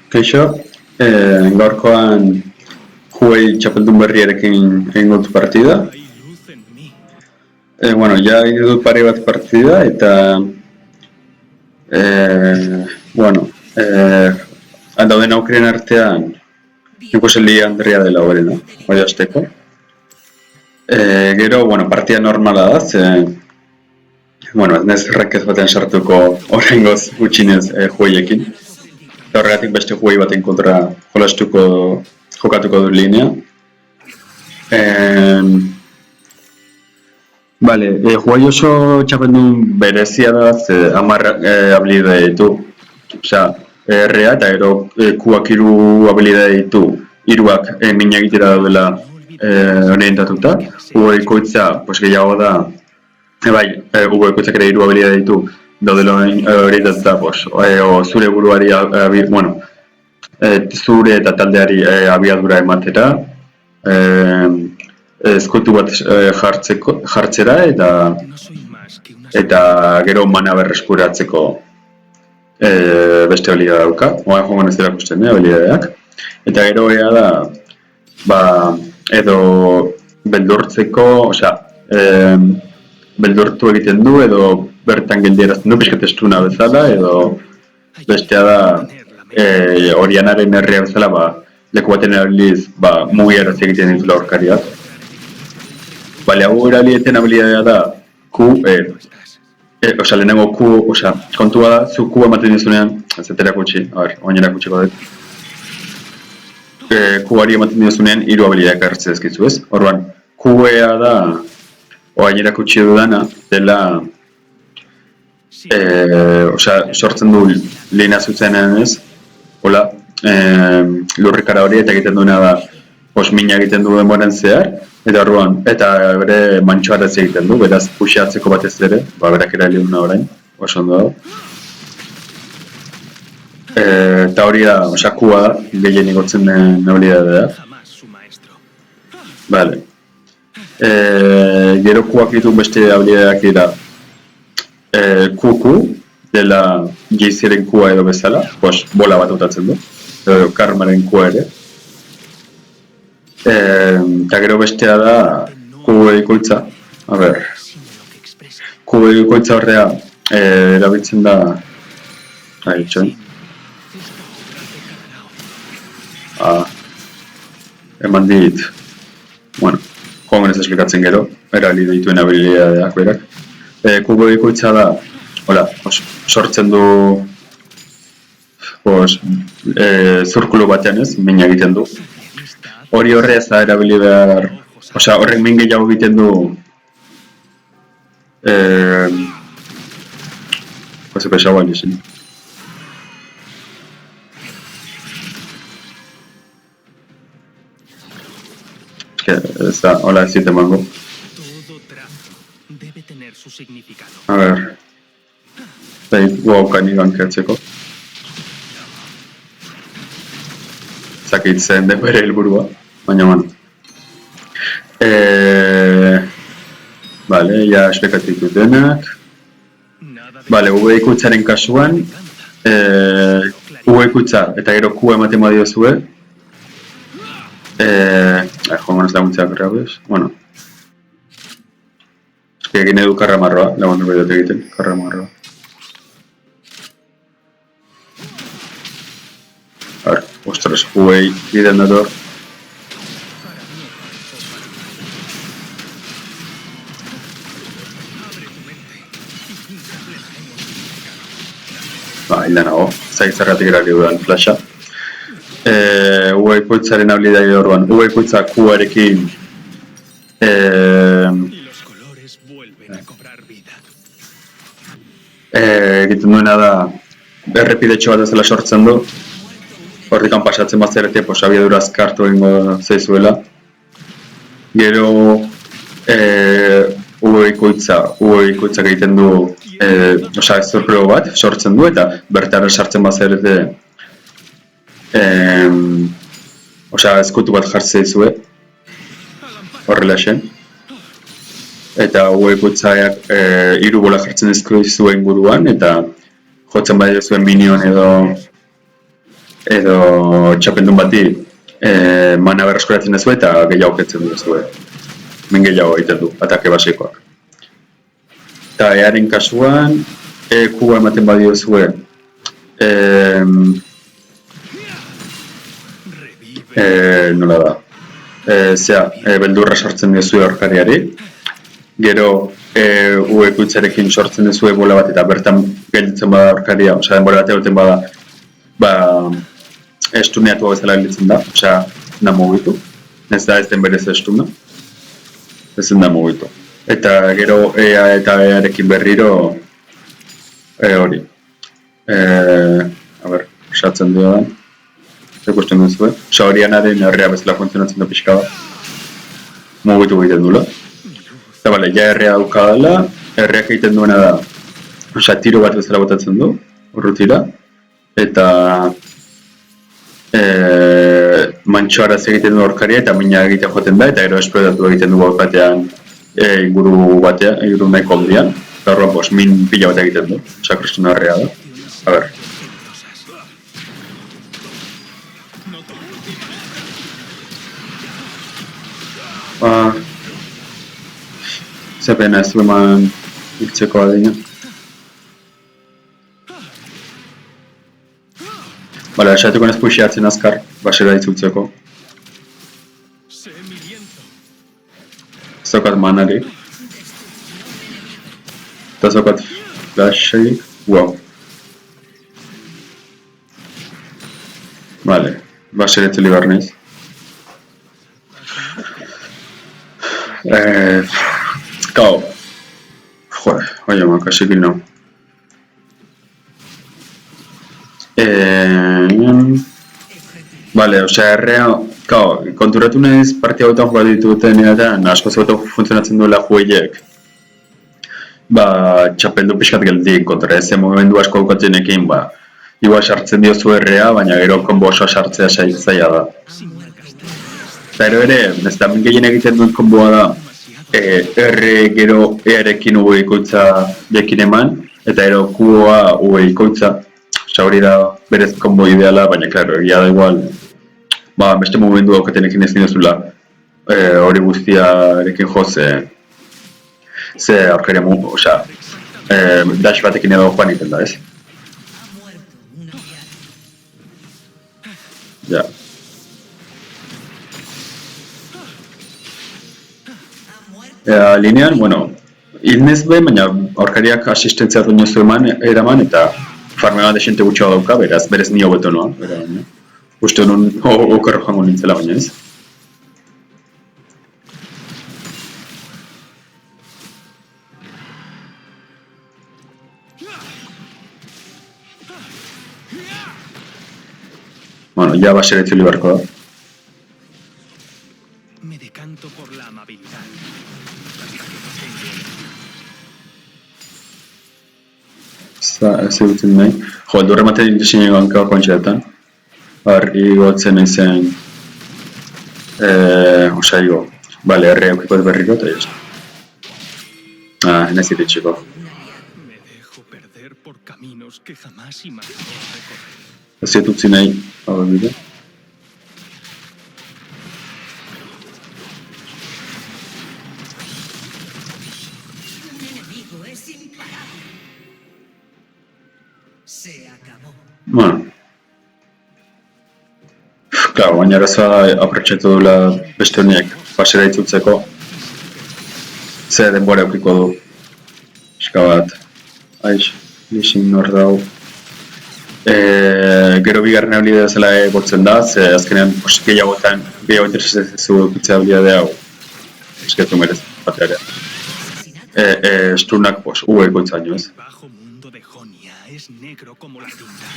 Kaixo, gaurkoan Huey txapeldun berriarekin egingo dut partida. Bueno, ja egin dut pare bat partida eta bueno, dauden aukeren artean nik uste Li Andrea dela hoberena, hori azteko. Gero, bueno, partida normala da, ze bueno, ez nez errekez baten sartuko oraingoz gutxinez Hueyekin. Eta horregatik beste Huey baten kontra jokatuko du linea. Vale, Huey oso txapeldun berezia da, ze 10 habilidade ditu. Osea, R-a eta gero Q-ak 3 habilidade ditu. 3ak mina egitera daudela orientatuta. U-ekoitza, gehiago da, bai, U-ekoitzak ere 3 habilidade ditu daudela orientatuta, o zure buruari, bueno, zure eta taldeari abiadura ematera, eskutu bat jartzera eta gero mana berreskuratzeko beste habilidade dauka. Oa joan ez erakusten, habilidadeak. Eta gero ea da, edo beldurtzeko, osea, beldurtu egiten du edo bertan geldiarazten du, pixkat estuna bezala, edo bestea da, Orianaren herria bezala, leku baten erabiliz, mugiarazi egiten ditula aurkariak. Bale, hau erabilieten habilidadea da, osea, lehenengo osea, kontua da, zu Q ematen dizunean, ez erakutsi, oain erakutsiko dut. Q-ari ematen dizunean, 3 habilidadeak hartze ezkizu, ez? Orduan, Q-ea da, oain erakutsi dudana, dela, osea, sortzen du linea zuzenean ez, hola, lurrikara hori eta egiten duena da, mina egiten du denboran zehar, eta orduan, eta bere mantxoaraz egiten du, beraz, puxeatzeko batez ere, berak erabili duna orain, oso ondo dago. Eta hori da, osea, Q-a da, gehien igotzen den habilidadea. Vale. Gero Q-ak ditu beste habilidadeak dira QQ, dela Jayceren Q-a edo bezala, bola bat utatzen du, Karmaren Q-a ere. Eta gero bestea da Q-ekoitza, Q-ekoitza horrea erabiltzen da, eman dit, bueno, joan ez esplikatzen gero, erabili dituen habilidadeak berak. Q-ekoitza da, hola, sortzen du zirkulu batean ez, mina egiten du. Hori horre ez da erabili behar, osea, horrek min gehiago egiten du se pesaba el diseño. Hola, sí te mango. A ver. Wow, kanigan ketzeko. Zakitzen den bere helburua, baina man. Vale, ja espekatik dutenak. Vale, V-ikutzaren kasuan, V-ikutza eta gero Q ematen badio zuen. Joan ez laguntzeak errabez, bueno. Egin edu karramarroa, lagundu behar egiten, karramarroa. Ostras, Huey, biden dator. Hilda nago, zaitzarratik erari dudan flasha. U-ikutzaren habilidade horban, U-ikutza Q-arekin egiten duena da errepidetxo bat ezela sortzen du. Horrikan pasatzen bat zerete, abiadura azkartu egingo zaizuela. Gero U-ikutzak egiten du osea, zurkulu bat sortzen du eta bertara sartzen bat zerete osea, eskutu bat jartzen zizue horrela esen. Eta U-ikutzak 3 bola jartzen zuen buruan eta jotzen bai zuen minion edo edo txapeldun bati mana berreskuratzen duzu eta gehiago ketzen duzu. Min gehiago egiten du, atake basikoak. Eta earen kasuan, kuba ematen badiozue, nola da, beldurra sortzen duzue aurkariari, gero uekuitzarekin sortzen duzue bola bat eta bertan gelditzen bada aurkaria, osea, denbora bat egoten bada, estuneatu bezala gelditzen da, osea, da mugitu, ez da ez den berez estuna, ezen da mugitu. Eta gero ea eta earekin berriro hori. Esatzen dudan. Ikusten duzue. Osa horianaren herrea bezala funtzionatzen da pixka bat. Mugitu egiten dula. Eta bale, ja herrea daukadala, herreak egiten duena da, osa tiro bat bezala botatzen du, urrutira. Eta mantxoaraz egiten du aurkaria eta mina egiten joten da, eta gero esplodatu egiten du batean inguru batean, inguru nahiko ondian. Eta horren, min pila bat egiten du, osa kristuna herrea da. A ber. Ze pena ez du eman hiltzeko adina. Bale, esatuko nez puxiatzen azkar, basera itzultzeko. Zokat manarik. Eta zokat flasherik. Wow. Bale, basera itzuli behar nahiz. Kao. Joder, oie makasikin nau. Bale, osea, errea, konturatu nahiz partia gautan joa dituten edaten, asko zautu funtzionatzen duela jueiek. Txapeldu pixkat geldik, kontra ez mugimendu asko daukatzenekin, igual sartzen diozu errea, baina gero konbo osoa sartzea zaila da. Eta ere, ez da min gehien egiten duen konboa da, erre gero earekin ue ikoitza dekin eman, eta ero kuoa ue ikoitza. Osa hori da berez konbo ideala, baina klaro, egia da igual, beste mugimendu daukatenekin ez dinozula hori guztiarekin jo, ze aurkaria osea, dash batekin edo joan iten da, ez? Ja. Linean, bueno, hilnez behin, baina aurkariak asistentzia duñozu eraman, eta farmea desente gutxoa dauka, beraz, berez ni hobeto noa, uste honen okerro jango nintzela baina ez. Bueno, ya basera itzuli beharko da. Me decanto por la amabilidad. Ez egutzen nahi. Jo, eldurre ematen ditzen egon kao kontxetan. Harri gotzen ezen... Osa igo. Bale, herri aukiko berriro eta jaz. Ez iritxiko. Me dejo perder por caminos que jamás imaginé recorrer. Ez etutzi nahi, hau bide. Bueno. Claro, baina arazoa aprotxetu duela beste honiek basera itzultzeko. Ze denbora eukiko du. Eska bat. Aiz, lixin nor dau. Gero bigarren habilidea zela egotzen da, ze azkenean gehiago interesatzen eukitzea habilidea hau. Esketu merez, batearea. Estrunak, egoitzaino ez. Bajo mundo de Jonia es negro como la tinta.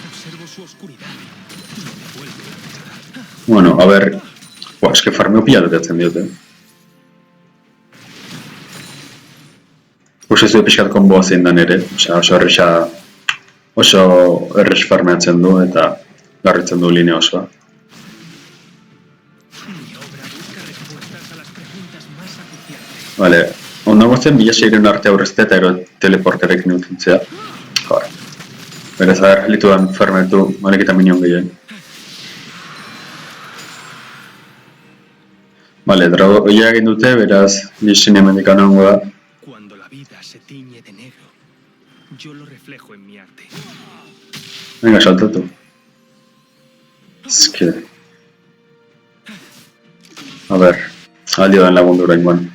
Observo su oscuridad y me devuelve la mirada. Bueno, a ver... eske farmeo pila dutatzen diote. Ez du pixkat konboa zein dan ere, oso errez farmeatzen du eta garritzen du linea osoa. Mi obra busca respuestas a las preguntas más acuciantes. Vale, ondo gozen 1600 arte aurrezte eta ero teleporterekin utintzea. Joder. Beraz, litu dan fermetu, honek eta minion gehien. Vale, dragoia egin dute, beraz, nixin hemendik anongo da. Cuando la vida se tiñe de negro, yo lo reflejo en mi arte. Venga, saltatu. Eske... A ber, aldio den lagundu oraingoan.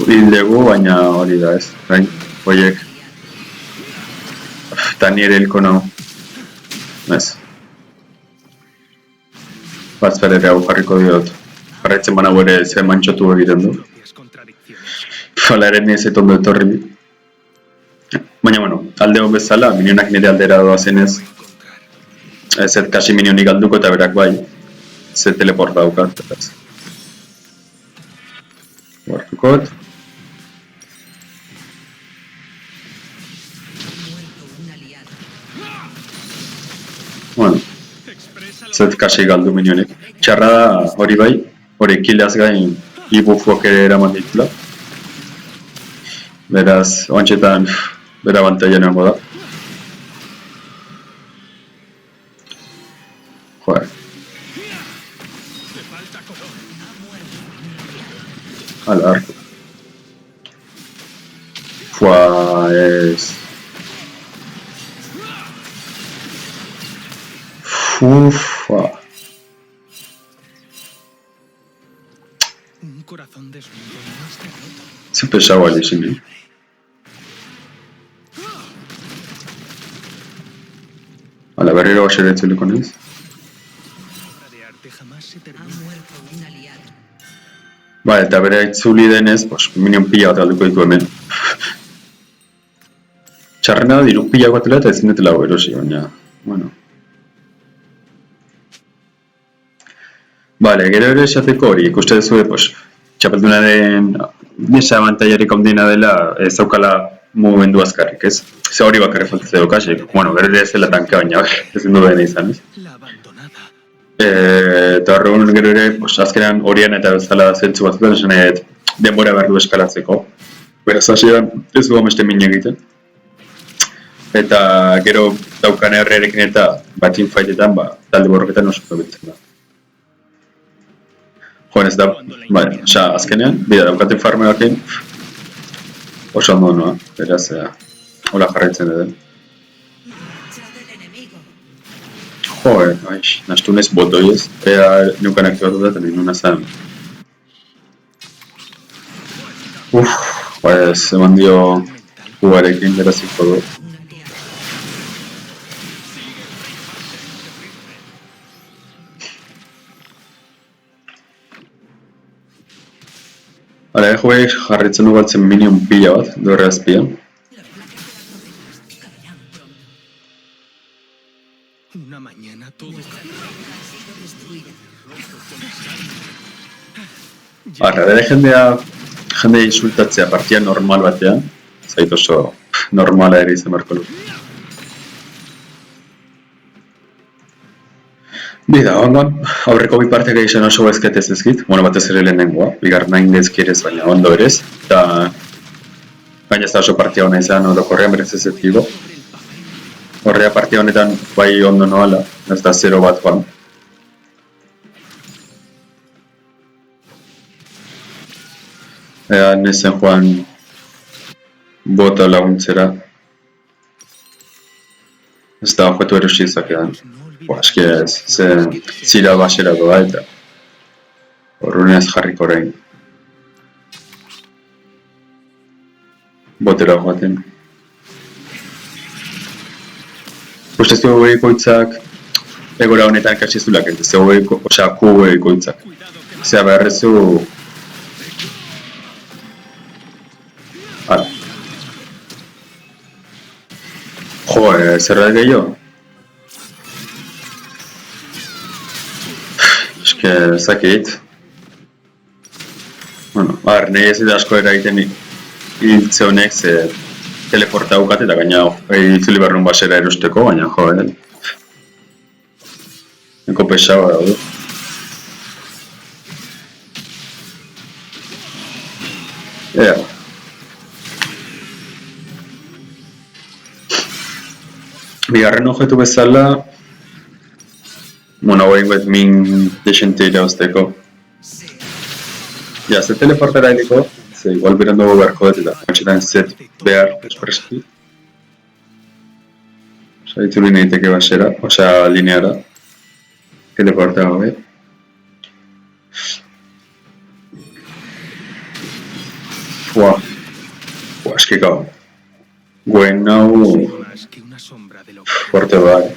Hildegu, baina hori da ez, gain, horiek. Eta nire hilko nahu. Ez. Bazperere hau jarriko diot. Jarraitzen bana ere ze mantxotu egiten du. Propias contradicciones. Hala ere nire zeton dut horri. Baina, bueno, alde hon bezala, minionak nire aldera doazenez. Ez ez kasi minionik galduko eta berak bai. Ze teleporta daukat. Guartukot. Bueno, zet kasi galdu minionek. Txarra da hori bai, hori killaz gain ibufuak ere eraman ditula. Beraz, oantxetan bera bantaia nengo da. Joder. Hala, arko. Fua, ez... Ufa. Un corazón desnudo no está roto. Ze pesau alixin, Hala, berriro baxera etzuliko naiz. Una obra de arte jamás se termina. Ba, eta bere itzuli denez, minion pila bat alduko ditu hemen. Txarrena da, diru pila batela eta ezin dutela erosi, baina, bueno. Vale, gero ere esateko hori, ikuste duzue, txapeldunaren desabantaiarik ondina dela ez daukala mugimendu azkarrik, ez? Ze hori bakarri faltatzea daukasik, bueno, gero ere ez dela tanka baina, ezin du dena izan, ez? La abandonada. Eta horregun gero ere, azkenean horian eta bezala zentzu batzutan esan denbora behar du eskalatzeko. Beraz, hasieran ez du ameste min egiten. Eta gero daukan errerekin eta teamfightetan, talde borroketan oso bebitzen da. Joan ez da, azkenean, bida daukaten farmeakin oso ondo noa, beraz, hola jarraitzen edo. Joder, nastu nez botoiez, ea nukan aktibatu da, eta nina zen. Pues, eman dio guarekin beraziko du. Hala, joek jarritzen du galtzen minion pila bat, dorre azpian. Una mañana todo Arra, bere jende insultatzea partia normal batean, zait oso normala ere izan barko lu. Bida, ondoan, aurreko bi parteak egiten oso ezketez ezkit, bueno, batez ere lehenengoa, bigar nahin dezkierez baina ondo erez, eta baina ez da oso partia hona izan, orokorrean berez ez ezkigo. Horrea partia honetan bai ondo noala, ez da 0 bat joan. Ea nezen joan bota laguntzera. Ez da objetu erosi izakean. Eski ez, zira basera doa eta horrenez jarriko orain. Botera joaten. Usteztu egoikoitzak egora honetan kasi ez du lakente, ze egoikoitzak. Zea beharrezu... Hala. Zer da gehiago? Eske, zakit. Bueno, nahi ez da asko eragiten hiltze honek ze teleporta daukat eta gaina itzuli barrun basera erosteko, baina jo, Niko pesaba daude. Ea. Bigarren objektu bezala, bueno, hori bet min desente irabazteko. Ja, ze teleportera heliko, ze igual berandu beharko dut eta matxetan zet behar espreski. Osa, itzuli nahiteke basera, osea, lineara. Teleporta gabe. Fua, eski gau. Guen nau Más que una sombra de lo que fuerte bai.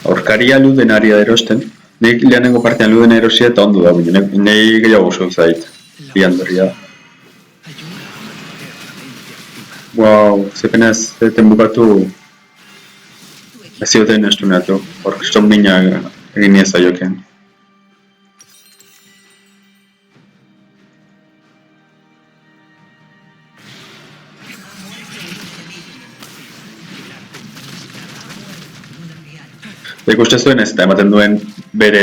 Aurkaria ludenari da erosten. Nik lehenengo partean luden erosia eta ondo da, baina nahi gehiago zau zait. Bian berria. Wow, zepenez zeten bukatu ez zioten estunatu. Hor kriston bina egin ez aioken. Ikuste zuen ez eta ematen duen bere,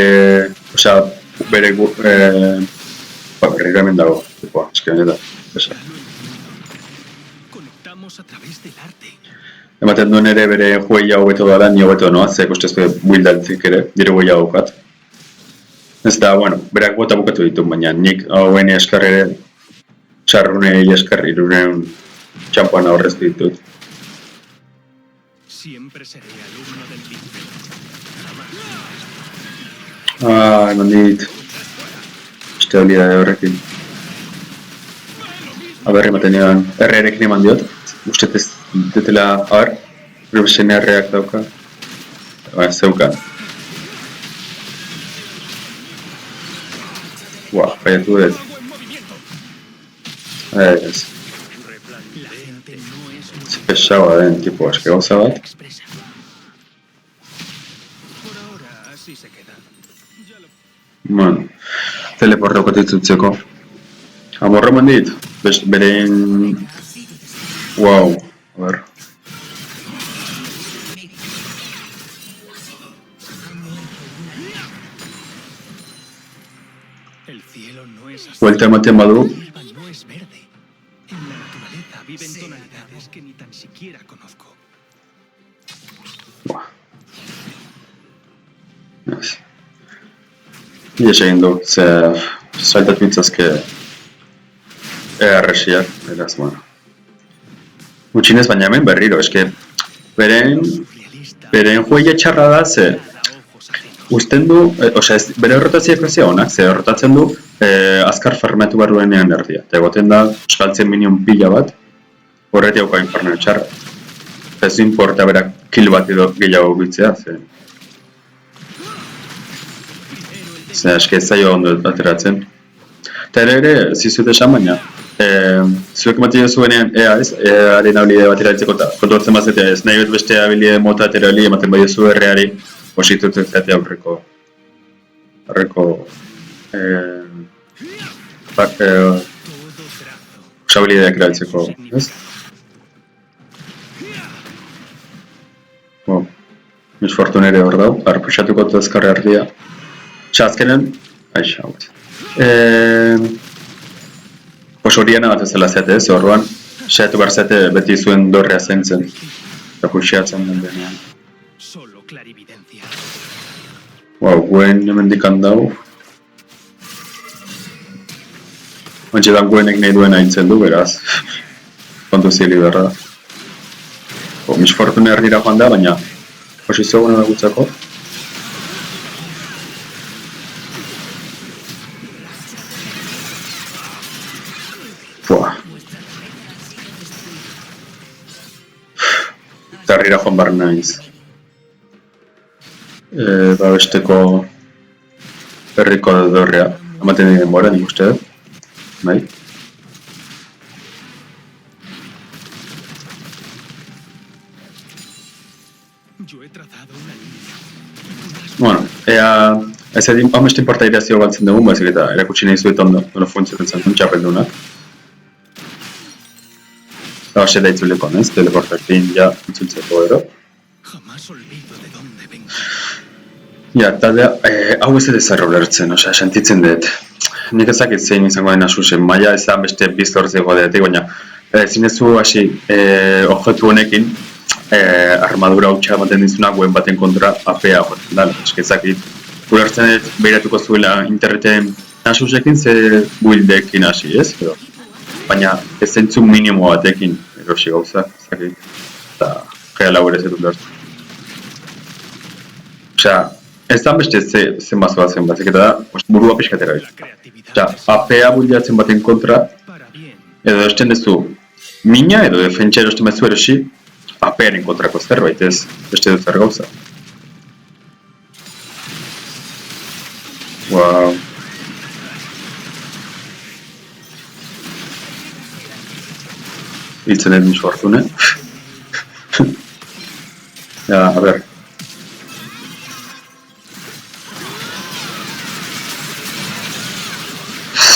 osea, bere berriro hemen dago, eski honetan, besa. conectamos a través del arte. Ematen duen ere bere huella hobeto dara, ni hobeto noa, ze ikuste zuen buildaltzik ere, dire huella daukat. Ez da, bueno, berak bota bukatu ditu, baina nik hauen eskar ere, sarrunei eskar irunen txampuan aurreztu ditut. Siempre seré alumno del Pincel. Eman dit. Beste habilidade horrekin. Aber, ematen nian, R-erekin eman diot. Ustet ez dutela, gero besen R-ak dauka. Zeukan. Faiatu dut. Ez. La gente no es muy Pesaba den, tipo, eske gauza bat. expresa. Por ahora así se queda. Ya lo Bueno, teleportaukat ditzutzeko. Amorra eman dit, beren... Wow, a ver. El cielo no es azul. Buelta ematen badu, La hierba no es verde. En la naturaleza viven tonalidades que ni tan siquiera conozco. ez. Ies egin du, ze saltatu itzazke ERS-iak, beraz, bueno. Gutxinez, baina hemen berriro, eske beren joia txarra da, ze uzten du, osea, bere rotazio ekrazia honak, ze rotatzen du azkar farmatu barruenean erdia. Eta egoten da, eskaltzen minion pila bat, horreti hauka infarneo txarra. Ez du importa berak kill bat edo gehiago bitzea, ze eske ez zaio ondo ateratzen. Eta ere, zizut esan baina, zuek ematen zuenean, haren habilidade bat erabiltzeko eta kontuatzen bazetea ez, nahi bet beste habilidade mota aterali ematen bai zu R-ari, positutzen zatea aurreko habilidadeak erabiltzeko, ez? Mis fortunere hor dau, arpuxatuko tezkarre ardia. Azkenen, aixaut. Horiena bat ezela zete, ze horroan, saiatu behar zete beti zuen dorrea zaintzen. Refuxiatzen den denean. Solo clarividencia. Guen hemendik handau. Ontsetan guenek nahi duen haintzen du, beraz. Kontu zili berra da. Mis fortuna erdira joan da, baina posizio guen gutzako. Zarrira joan behar naiz. Babesteko herriko dorrea. Ematen diren bora, nik uste dut. Bai. Yo he trazado una línea. Bueno, ez edin ameste importa irazio galtzen dugun, baizik eta erakutsi nahi zuet ondo, nola funtzionatzen zen txapeldunak. Hase da itzuleko, nez? Teleportakin, ja, itzultzeko ero. Jamás olvido de dónde vengo. Ja, taldea, hau ez ere zerro lertzen, osea, sentitzen dut. Nik ezakit zein izango den asusen, maia ez da beste biztortzeko deatik, baina zinezu hasi objektu honekin armadura hautsa ematen dizuna guen baten kontra apea joten da. Ezakit, ulertzen dut behiratuko zuela interneten asusekin ze buildekin hasi, ez? Edo. Baina ez zentzu minimo batekin erosi gauza, ezakit. Eta gea laur ez dut ulertzen. Osea, ez da beste zenbazoa zen bazik eta da, burua pixkatera La bitu. creatividad Osea, apea buildatzen baten kontra, para bien. edo esten duzu mina edo defentsa erosten bezu erosi apearen kontrako zerbait, ez beste dut zer gauza. Wow. Hiltzen egin zu hartzune. Ja, a ber.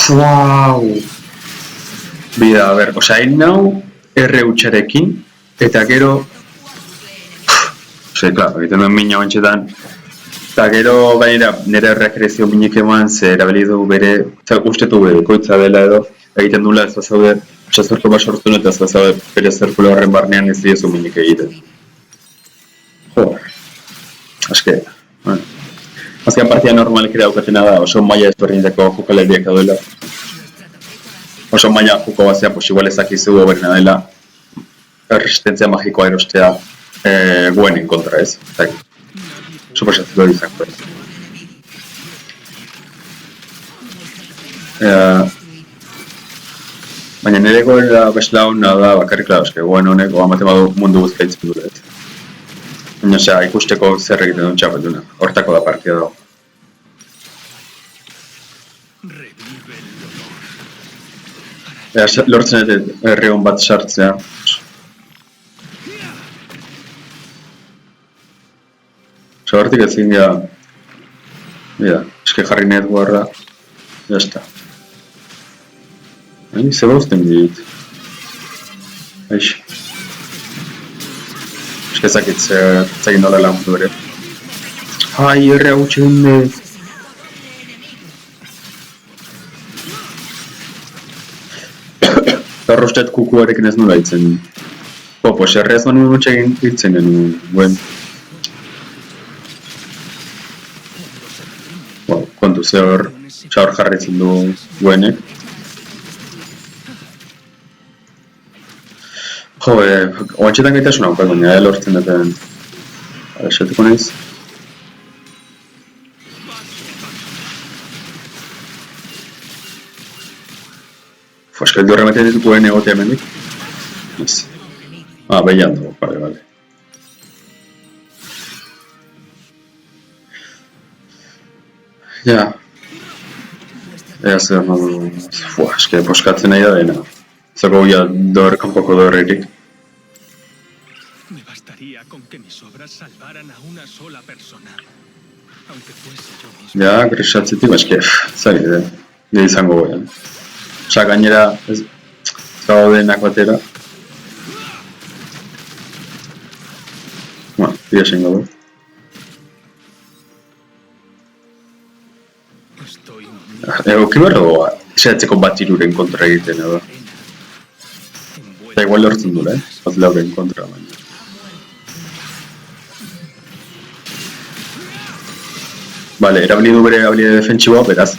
Wow. Bida, a ber, osea, hain nau erre hutsarekin, eta gero... Ose, klaro, egiten duen mina bantxetan. Eta gero, gainera, nire rekreazio minik eman, ze erabili du bere... Ustetu bekoitza dela edo, egiten duela ez bazaude, txazorko bat sortu eta ez bazaude bere zerkulo horren barnean ez diezu minik egiten. Jo, aske, bueno. Azkean partia normalik ere daukatena da, oso maila ezberdinetako jokalariak daudela. Oso maila joko bazea, pues igual ezakizu oberena dela resistentzia magikoa erostea guenen kontra, ez? Suposatzen dut izango, ez? Baina nire goela besla hona da bakarrik da, eske guen honek ematen badu mundu guzkaitzen dut, ez? Baina, osea, ikusteko zer egiten duen txapelduna, hortako da partida dago. Revive el dolor. Lortzen dut herri hon bat sartzea. Osa, hortik ezin gara... Mira, eske jarri nahi guarra... Jazta. Ze bauzten dit. Aixi. Eske ezakit nola lan ere. Ai, erre hau txende. Eta ustet kukuarekin ez nola hitzen. Pues erre ez nuen utxegin hitzen genuen. Kontu ze hor jarritzen du guenek. Jo, oantxetan gaitasun haukat, baina lortzen duten esatuko nahiz. Eskeldu horrematen ditu guen egotea hemendik. Behian dugu, bale. Ja. Ea zer modu... Eske poskatzen nahi da dena. Zako ya dor kanpoko dorrerik. Me bastaría con que mis obras salvaran a una sola persona. Aunque fuese yo mismo. Ja, grisatzetik, eske, zari, izango goian. Osa, gainera, ez gaudenak batera. Bueno, tira esango du. Egoki berro, zehatzeko bat iruren kontra egiten edo. Eta igual lortzen dure, bat lauren kontra baina. Vale, erabili du bere habilidade defentsiboa, beraz.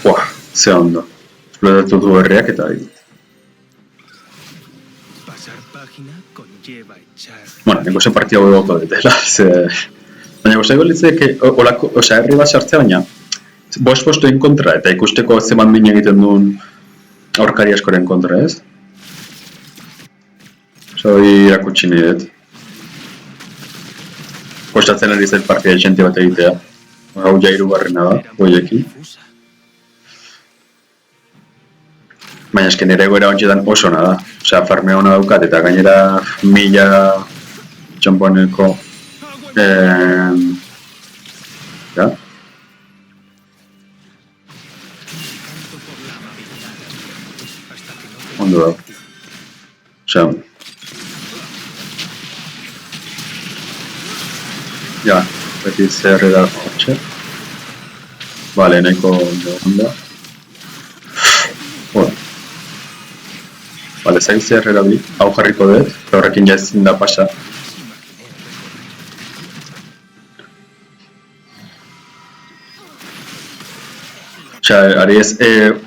Buah, ze ondo. Esplotatu du herriak eta dit. Pasar página conlleva echar. Bueno, nengo zen partia gogoko detela, ze... Baina gozaigo litzeke, osea, herri bat sartzea baina, bost postoen kontra eta ikusteko zeman min egiten duen aurkari askoren kontra, ez? Osa, hori irakutsi nahi dut. Kostatzen ari zen partia gente bat egitea. Hau ja hirugarrena da, goiekin. Baina esken ere goera ontsetan oso ona da. Osea, farme hona daukat eta gainera 1000 txamponeko... Ja? ondo da. Osea... Ja, beti CR da hortxe. Vale, nahiko onda. Bueno. Vale, zain CR erabi, hau jarriko dut, eta horrekin ja ezin da pasa. Osea, ari ez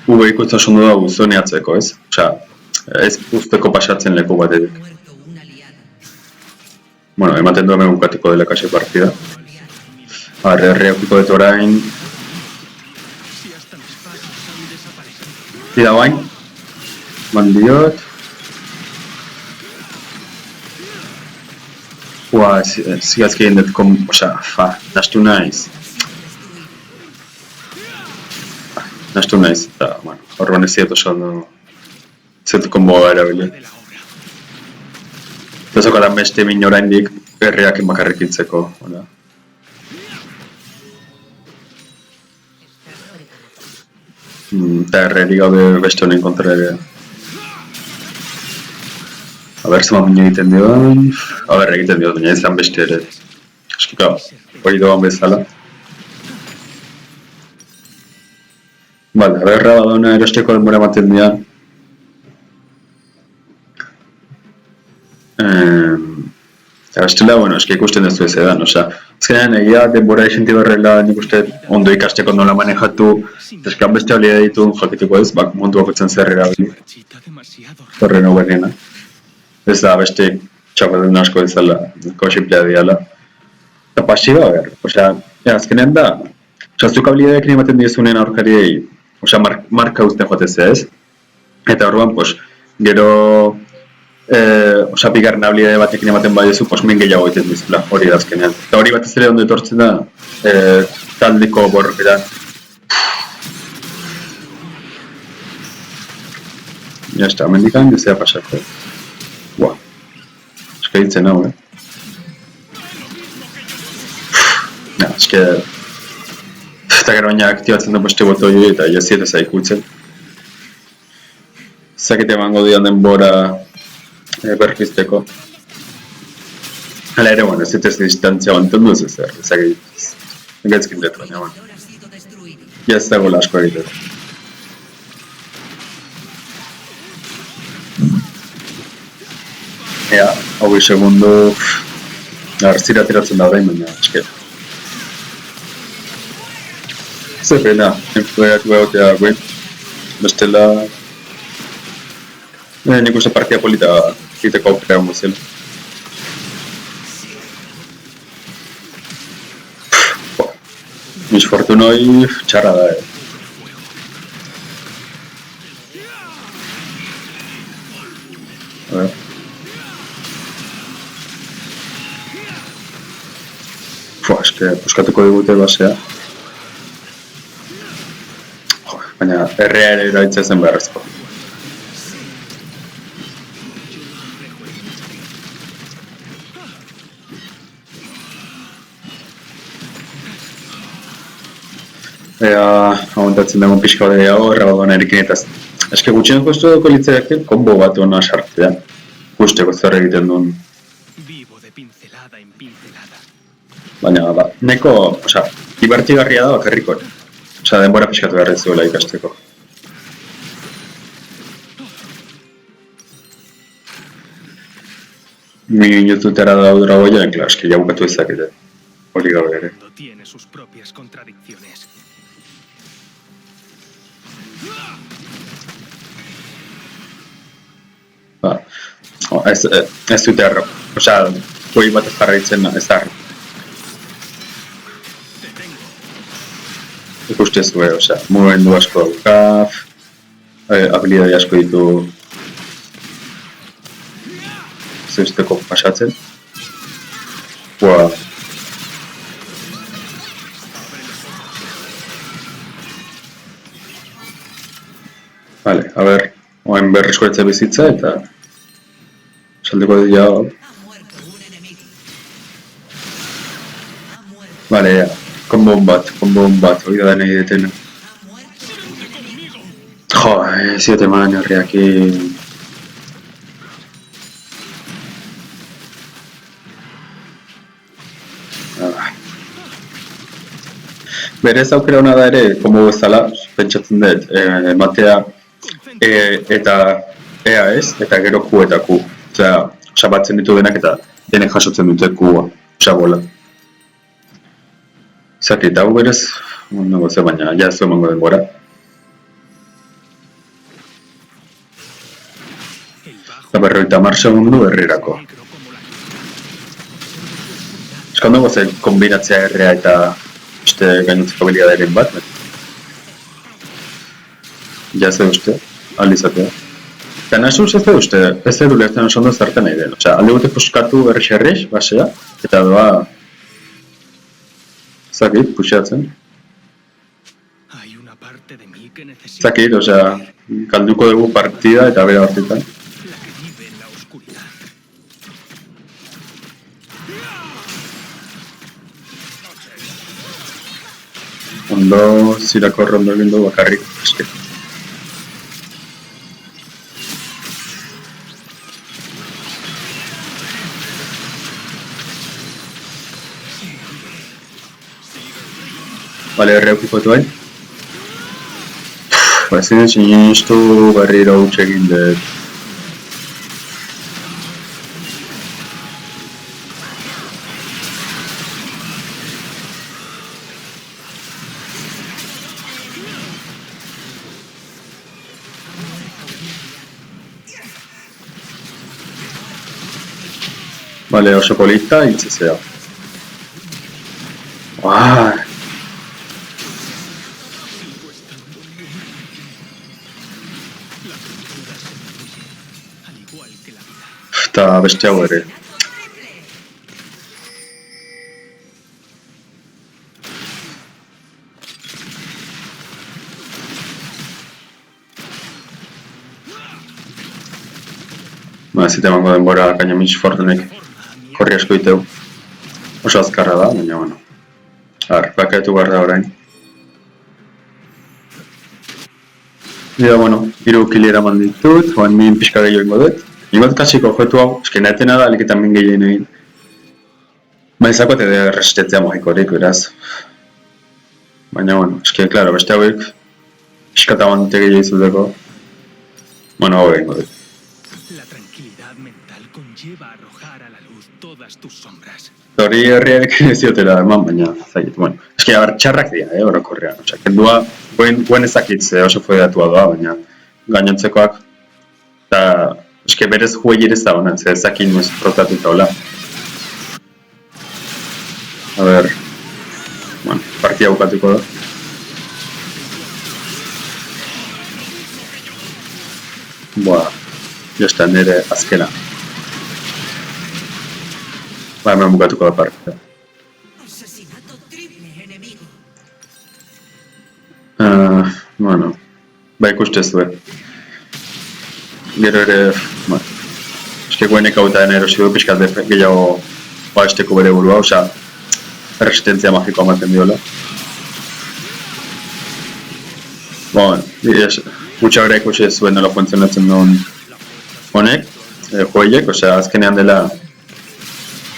V ikutzen oso ondo da guzoneatzeko, ez? Osea, ez usteko pasatzen leku batetik. Bueno, ematen du hemen bukatuko dela kasi partida. Herri aukiko dut orain. Tira bain. Mandiot. Ua, zigazki dut, osea, nastu naiz. Nastu naiz, eta, bueno, horban ez ziet oso ondo zetu konboa erabili. Eta zokadan beste min oraindik herriak bakarrik hiltzeko, hola. Eta herri gabe beste honen kontra ere. A ber, zema min egiten dioan... A ber, egiten dioan, baina izan beste ere. Eskika, hori doan bezala. Vale, a ber, Rabadona erosteko denbora ematen dira. Eta bestela, bueno, eski ikusten duzu ez edan, osea, azkenean egia denbora esenti berrela nik uste ondo ikasteko nola manejatu, eta eskan beste habilidade ditu jakituko ez, bak mundu bakoitzen zer erabili. Horren hau berriena. Ez da beste txapaten asko ezala, simplea diala. Eta pasiba, osea, azkenean da, osea, zuk habilidadeekin ematen diezunen aurkariei, osea, marka uzten joatez ez, eta orduan, gero, osea, bigarren habilidade batekin ematen badiezu, min gehiago egiten dizula, hori da azkenean. Eta hori batez ere ondo etortzen da, taldeko borroketan. Ya está, mendikan dizea pasako. Buah, eska ditzen hau, Ja, eske... Eta gero baina aktibatzen da beste botoi eta jaziet ez aikutzen. Zakete emango dian denbora berpizteko. Hala ere, bueno, ez ditez distantzia bantundu ez ezer, egaizkin dut, baina, bueno. Ja ez dago asko egiteko. Ea, hogei segundu... Zira tiratzen da orain, baina, esker. Ze pena, enfueatu egotea guen. Bestela... Nik uste partida polita egiteko aukera egon zela. Misfortunoi txarra da, A ver. Eske, puskatuko digute basea. Baina, errea ere eraitza zen beharrezko. Ea, aguantatzen dagoen pixka bat gehiago, Rabadona erikin eta eske gutxien kostu duko litzeak kombo bat hona sartzea. Guzteko zer egiten duen. Baina, neko, osea, divertigarria da bakarriko. Osea, denbora pixkatu behar zuela ikasteko. Minututera da dragoia, klar, eski ja bukatu ezakete. Hori gabe ere. Ez dute arro. Osea, hoi bat ez jarraitzen ez da. Ikuste ez duen, osea, mugimendu asko daukaf, habilidade asko ditu zeusteko pasatzen. Buah. Vale, a ber, oain berrizkoetze bizitza eta saldeko dut jau. Vale, ja. Konbon bat, hori da nahi detena. Jo, ez diote eman herriakin Berez aukera hona da ere, komo bezala, pentsatzen dut, ematea eta ea ez, eta gero Q eta Q. Osea, batzen ditu denak eta denek jasotzen dute Q-a. Osea, bola. Zakit, hau berez, nago ze, baina ja ez emango denbora. Eta 50 segundu berrirako. Eskando goze kombinatzea errea eta beste gainotzeko habilidaderen bat. Ja ze uste, aldizatea. Eta nasuz ez uste, ez edu lehzen oso ondo zertan nahi den. Osea, alde gute puskatu berri-xerrix, basea, eta doa... Zakit, puxatzen. Zakit, osea, kalduko dugu partida eta bera batzitan. Ondo, zirako rondo egin du bakarrik, eske. Bale, erreukikotu hain. Ezin sinistu berriro huts egin dut. Bale, oso polita, hiltzezea. Uaaaa! Eta beste hau ere. Zite emango denbora gaina Fortunek korri asko iteu. Oso azkarra da, baina bueno. Bakaetu behar da orain. Eta bueno, 3 kili eraman ditut, oan min pixka gehiago ingo dut. Ingot kasiko joetu hau, eski nahetena da, aliketan min gehien egin. Baina izako ete resistetzea magikorik, beraz. Baina bueno, eski, klaro, beste hauek pixka eta bandute gehiago izuteko. Bueno, hau egingo dut. Hori herriak ez diotela eman, baina zaiet, bueno. Eski, txarrak dira, orokorrean. Osea, kendua, buen ezakitze oso fodeatua doa, baina gainontzekoak. Eta, eski, berez juei ere ez da honen, ze ezakin nuez protatuta hola. A ber, bueno, partia bukatuko da. Boa, jostan nire azkena. Ba, hemen bukatuko da partida. Bueno, ba ikuste zuen. Gero ere, bueno, eske guenek hau eta erosi du pixkat gehiago esteko bere burua, osea, resistentzia magikoa ematen diola. Bueno, gutxa gara ikusi zuen nola funtzionatzen duen honek, joiek, osea, azkenean dela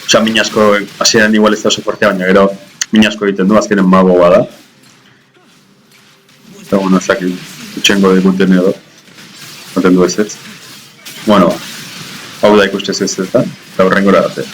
osea, min asko, hasieran igual ez da oso fuertea, baina gero min asko egiten du, azkenen magoa da. Eta, bueno, ezakit, utxengo diguten edo, noten du ez ez. Bueno, hau da ikustez ez ez da, eta horrengora arte.